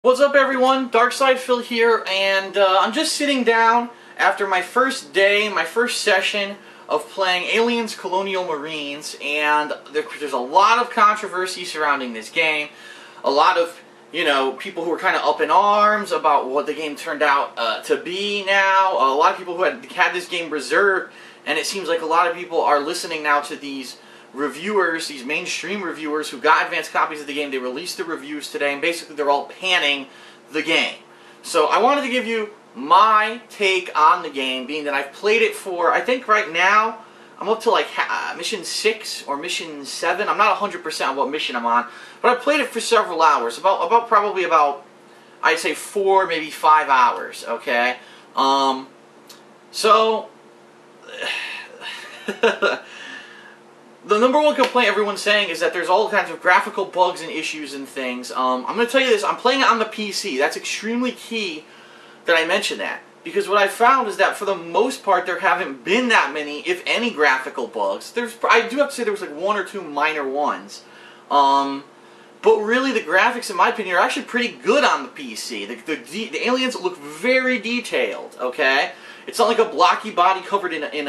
What's up, everyone? Darkside here, and I'm just sitting down after my first day, my first session of playing Aliens Colonial Marines, and there's a lot of controversy surrounding this game. A lot of, people who are kind of up in arms about what the game turned out to be now. A lot of people who had this game reserved, and it seems like a lot of people are listening now to these reviewers, these mainstream reviewers who got advanced copies of the game. They released the reviews today, and basically they're all panning the game. So I wanted to give you my take on the game, being that I've played it for, I think right now, I'm up to like mission 6 or mission 7. I'm not 100% on what mission I'm on, but I played it for several hours, probably about, I'd say 4, maybe 5 hours, okay? So... The number one complaint everyone's saying is that there's all kinds of graphical bugs and issues and things. I'm going to tell you this, I'm playing it on the PC. That's extremely key that I mention that. Because what I found is that for the most part there haven't been that many, if any, graphical bugs. I do have to say there was like 1 or 2 minor ones. But really the graphics, in my opinion, are actually pretty good on the PC. The aliens look very detailed, okay? It's not like a blocky body covered in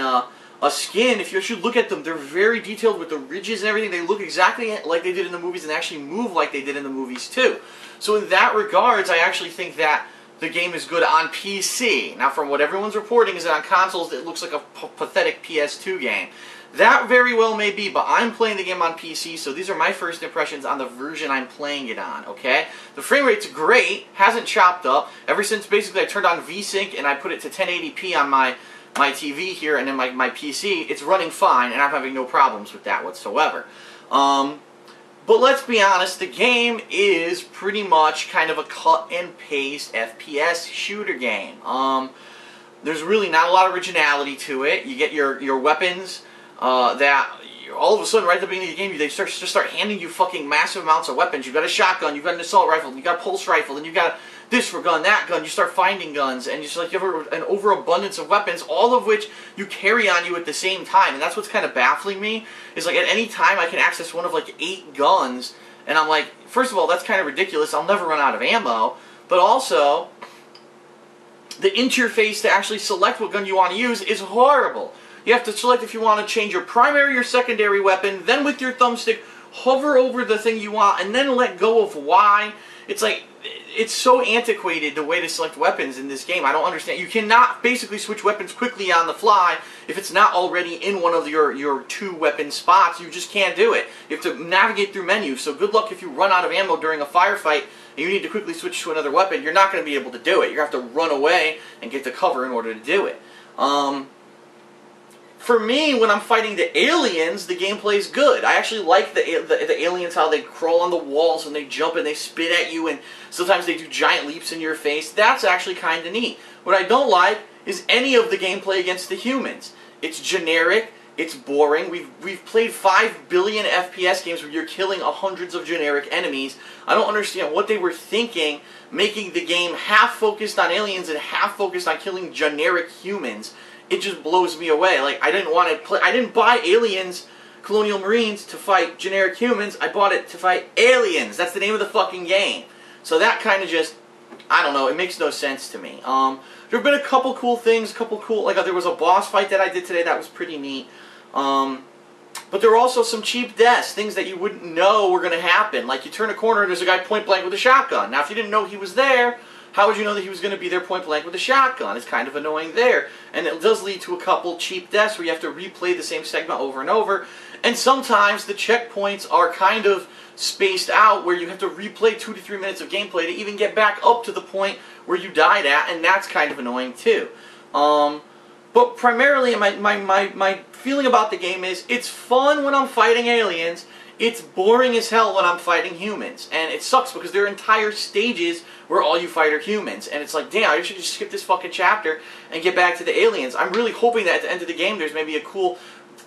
a skin. If you actually look at them, they're very detailed with the ridges and everything. They look exactly like they did in the movies and actually move like they did in the movies too. So in that regards, I actually think that the game is good on PC. Now, from what everyone's reporting is that on consoles it looks like a pathetic PS2 game. That very well may be, but I'm playing the game on PC, so these are my first impressions on the version I'm playing it on, okay? The frame rate's great, hasn't chopped up. Ever since basically I turned on VSync and I put it to 1080p on my TV here and then my PC, it's running fine, and I'm having no problems with that whatsoever. But let's be honest, the game is pretty much kind of a cut-and-paste FPS shooter game. There's really not a lot of originality to it. You get your weapons that all of a sudden, right at the beginning of the game, they just start handing you fucking massive amounts of weapons. You've got a shotgun, you've got an assault rifle, you've got a pulse rifle, and you've got this for gun, that gun. You start finding guns, and you have an overabundance of weapons, all of which you carry on you at the same time. And that's what's kind of baffling me, is like at any time I can access one of like 8 guns, and I'm like, first of all, that's kind of ridiculous. I'll never run out of ammo. But also, the interface to actually select what gun you want to use is horrible. You have to select if you want to change your primary or secondary weapon, then with your thumbstick, hover over the thing you want, and then let go of Y. It's like, it's so antiquated, the way to select weapons in this game. I don't understand. You cannot basically switch weapons quickly on the fly if it's not already in one of your 2 weapon spots. You just can't do it. You have to navigate through menus, so good luck if you run out of ammo during a firefight and you need to quickly switch to another weapon. You're not going to be able to do it. You're going to have to run away and get to cover in order to do it. For me, when I'm fighting the aliens, the gameplay's good. I actually like the aliens, how they crawl on the walls and they jump and they spit at you, and sometimes they do giant leaps in your face. That's actually kind of neat. What I don't like is any of the gameplay against the humans. It's generic. It's boring. We've played 5 billion FPS games where you're killing hundreds of generic enemies. I don't understand what they were thinking, making the game half focused on aliens and half focused on killing generic humans. It just blows me away. Like, I didn't want to play. I didn't buy Aliens Colonial Marines to fight generic humans. I bought it to fight aliens. That's the name of the fucking game. So that kind of just, I don't know, it makes no sense to me. There have been a couple cool things, like there was a boss fight that I did today that was pretty neat. But there were also some cheap deaths, things that you wouldn't know were going to happen. Like, you turn a corner and there's a guy point blank with a shotgun. Now, if you didn't know he was there, how would you know that he was going to be there point blank with a shotgun? It's kind of annoying there. And it does lead to a couple cheap deaths where you have to replay the same segment over and over. And sometimes the checkpoints are kind of spaced out where you have to replay 2 to 3 minutes of gameplay to even get back up to the point where you died at, and that's kind of annoying too. But primarily my feeling about the game is it's fun when I'm fighting aliens. It's boring as hell when I'm fighting humans. And it sucks because there are entire stages where all you fight are humans. And it's like, damn, I should just skip this fucking chapter and get back to the aliens. I'm really hoping that at the end of the game there's maybe a cool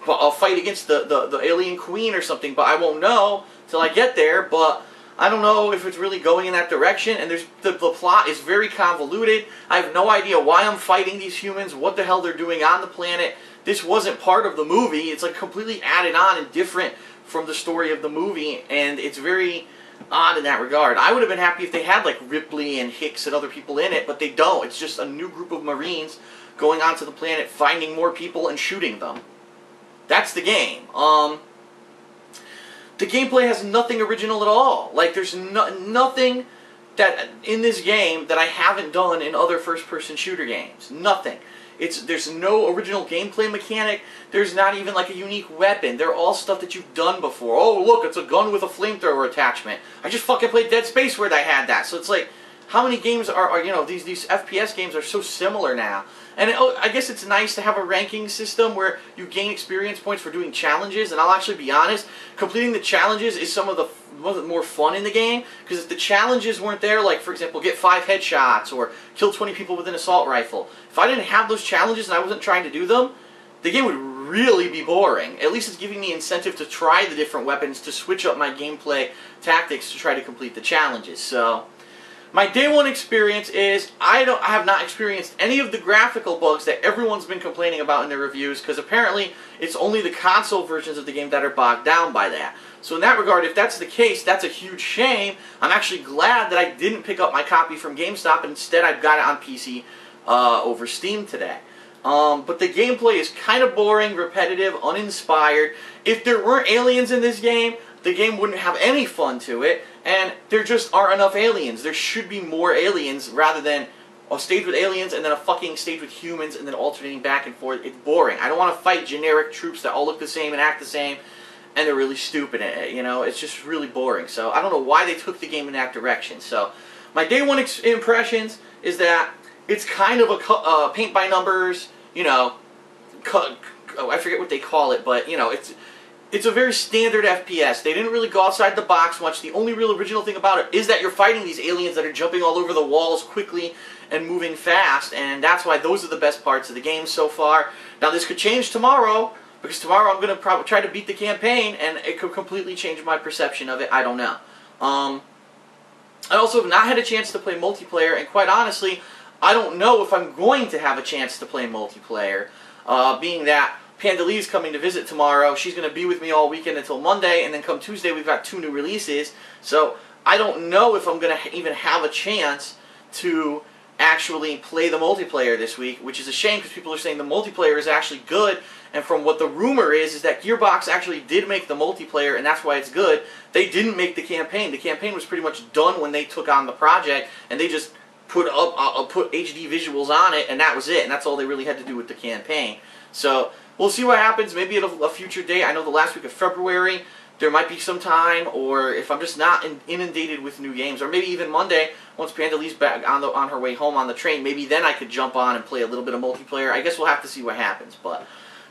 fight against the alien queen or something. But I won't know till I get there. But I don't know if it's really going in that direction. And the plot is very convoluted. I have no idea why I'm fighting these humans, what the hell they're doing on the planet. This wasn't part of the movie. It's like completely added on and different from the story of the movie, and it's very odd in that regard. I would have been happy if they had like Ripley and Hicks and other people in it, but they don't. It's just a new group of Marines going onto the planet, finding more people and shooting them. That's the game. The gameplay has nothing original at all. Like, there's nothing that in this game that I haven't done in other first-person shooter games. Nothing. There's no original gameplay mechanic. There's not even like a unique weapon. They're all stuff that you've done before. Oh, look, it's a gun with a flamethrower attachment. I just fucking played Dead Space where I had that. So it's like, how many games are you know, these FPS games are so similar now. And I guess it's nice to have a ranking system where you gain experience points for doing challenges. And I'll actually be honest, completing the challenges is some of the more fun in the game. Because if the challenges weren't there, like, for example, get 5 headshots or kill 20 people with an assault rifle. If I didn't have those challenges and I wasn't trying to do them, the game would really be boring. At least it's giving me incentive to try the different weapons, to switch up my gameplay tactics to try to complete the challenges. So my day one experience is I have not experienced any of the graphical bugs that everyone's been complaining about in their reviews, because apparently it's only the console versions of the game that are bogged down by that. So in that regard, if that's the case, that's a huge shame. I'm actually glad that I didn't pick up my copy from GameStop, and instead I've got it on PC over Steam today. But the gameplay is kind of boring, repetitive, uninspired. If there weren't aliens in this game, the game wouldn't have any fun to it, and there just aren't enough aliens. There should be more aliens rather than a stage with aliens and then a fucking stage with humans and then alternating back and forth. It's boring. I don't want to fight generic troops that all look the same and act the same, and they're really stupid. You know, it's just really boring. So I don't know why they took the game in that direction. So my day one impressions is that it's kind of a paint by numbers, you know, I forget what they call it, but, you know, it's a very standard FPS. They didn't really go outside the box much. The only real original thing about it is that you're fighting these aliens that are jumping all over the walls quickly and moving fast, and that's why those are the best parts of the game so far. Now, this could change tomorrow, because tomorrow I'm going to probably try to beat the campaign, and it could completely change my perception of it. I don't know. I also have not had a chance to play multiplayer, and quite honestly, I don't know if I'm going to have a chance to play multiplayer, being that Pandalee's coming to visit tomorrow. She's going to be with me all weekend until Monday, and then come Tuesday we've got 2 new releases. So I don't know if I'm going to even have a chance to actually play the multiplayer this week, which is a shame because people are saying the multiplayer is actually good, and from what the rumor is that Gearbox actually did make the multiplayer, and that's why it's good. They didn't make the campaign. The campaign was pretty much done when they took on the project, and they just put HD visuals on it, and that was it, and that's all they really had to do with the campaign. So we'll see what happens. Maybe at a future date. I know the last week of February there might be some time, or if I'm just not inundated with new games, or maybe even Monday once Pandalee's back on her way home on the train, maybe then I could jump on and play a little bit of multiplayer. I guess we'll have to see what happens, but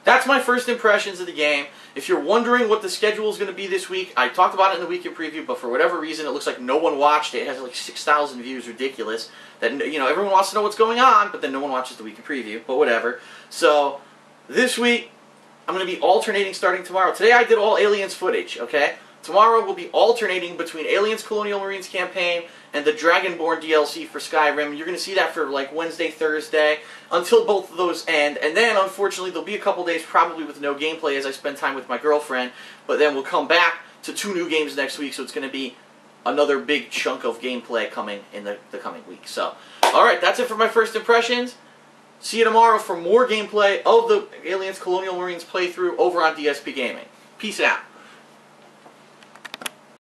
that's my first impressions of the game. If you're wondering what the schedule is going to be this week, I talked about it in the weekend preview, but for whatever reason, it looks like no one watched it. It has like 6,000 views, ridiculous. That, you know, everyone wants to know what's going on, but then no one watches the weekend preview, but whatever. So this week, I'm going to be alternating starting tomorrow. Today I did all Aliens footage, okay? Tomorrow we'll be alternating between Aliens Colonial Marines campaign and the Dragonborn DLC for Skyrim. You're going to see that for like Wednesday, Thursday, until both of those end. And then, unfortunately, there'll be a couple days probably with no gameplay as I spend time with my girlfriend. But then we'll come back to 2 new games next week, so it's going to be another big chunk of gameplay coming in the coming week. So, alright, that's it for my first impressions. See you tomorrow for more gameplay of the Aliens Colonial Marines playthrough over on DSP Gaming. Peace out.